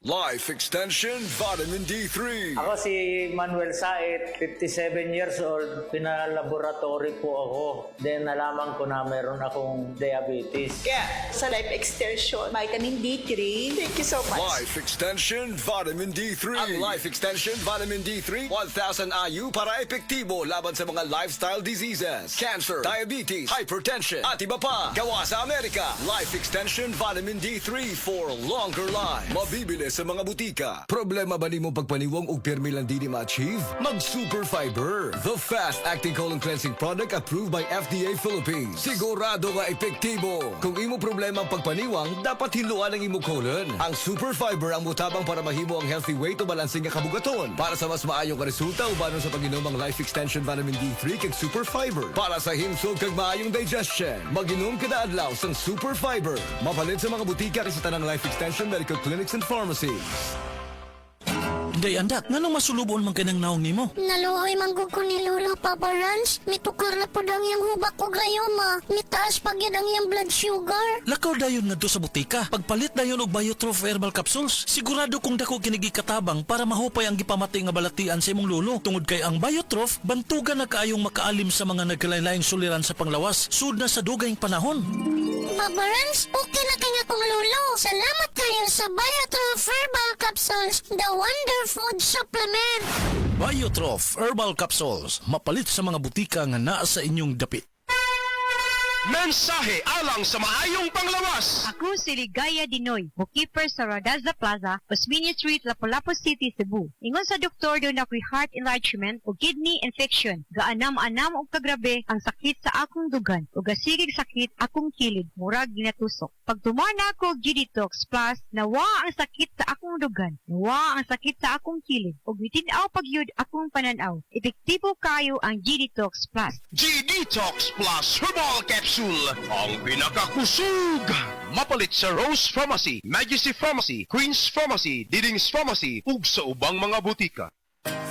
Life Extension Vitamin D3. Ako si Manuel Sait, 57 years old. Pinalaboratory po ako. Then nalaman ko na meron akong diabetes. Kaya sa Life Extension, Vitamin D3, thank you so much. Life Extension Vitamin D3. Ang Life Extension Vitamin D3, 1,000 IU para epektibo laban sa mga lifestyle diseases, cancer, diabetes, hypertension, at iba pa. Gawa sa Amerika. Life Extension Vitamin D3 for longer life. Mabibili sa mga butika. Problema ba ni mo pagpaniwang og pirmi lang di ma-achieve? Mag Super Fiber, the fast-acting colon cleansing product approved by FDA Philippines. Sigurado nga epektibo. Kung imo problema ang pagpaniwang, dapat hiluan ang imo colon. Ang Super Fiber ang mutabang para mahimo ang healthy weight o balansing nga kabugaton. Para sa mas maayong ka resulta, ubanon sa pag-inom ang Life Extension Vitamin D3 kag Super Fiber. Para sa himsog kag maayong digestion, mag-inom kada adlaw sang Super Fiber. Mapalit sa mga butika kasi tanang Life Extension Medical Clinics and Pharmacies. Day andak, nganong masulubon man kanang naong nimo? Naluoy manggug ko ni Lolo Papa Rans. Mitukar na po ang iyang hubak ko gayoma. Mitaas pag yun ang iyang blood sugar. Lakaw dayon ngadto sa butika. Pagpalit dayon og Biotrof herbal capsules, sigurado kung dako kinigi katabang para mahupay ang gipamatay nga balatian sa imong lolo. Tungod kay ang Biotrof bantugan na kaayong makaalim sa mga nagkalain-laing suliran sa panglawas sud na sa dugayng panahon. Papa Rans, okay na kaya kong lolo. Salamat kayo sa Biotrof Herbal Capsules, the Wonder Food Supplement. Biotrof herbal capsules, mapalit sa mga butika nga naa sa inyong dapit. Mensahe alang sa maayong panglawas. Ako si Ligaya Dinoy, bookkeeper sa Radaza Plaza, Osmeña Street, Lapu-Lapu City, Cebu. Ingon sa doktor doon ako'y heart enlargement o kidney infection. Gaanam-anam o kagrabe ang sakit sa akong dugan o gasigig sakit akong kilid, murag ginatusok. Pag tumana ako G-Detox Plus, nawa ang sakit sa akong dugan, nawa ang sakit sa akong kilid, o bitinaw pagyud akong pananaw. Epektibo kayo ang G-Detox Plus. G-Detox Plus Herbal Capsule. Ang pinakakusog. Mapalit sa Rose Pharmacy, Majesty Pharmacy, Queen's Pharmacy, Diding's Pharmacy, ug sa ubang mga butika.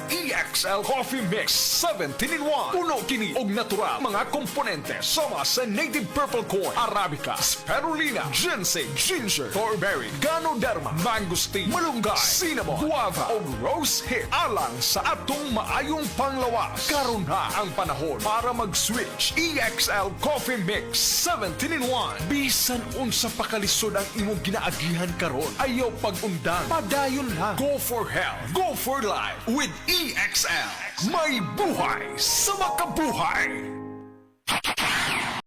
EXL Coffee Mix 17-in-1. Puno kini og natural mga komponente sama sa native purple corn, arabica, spirulina, ginseng, ginger, thornberry, ganoderma, mangosteen, malunggay, cinnamon, guava ug rose hip alang sa atong maayong panglawas. Karon na ang panahon para mag-switch. EXL Coffee Mix 17-in-1. Bisan unsa pa kalisod ang imong ginaagihan karon, ayaw pag-undang, padayon lang. Go for health, go for life with EXL. May buhay sa makabuhay.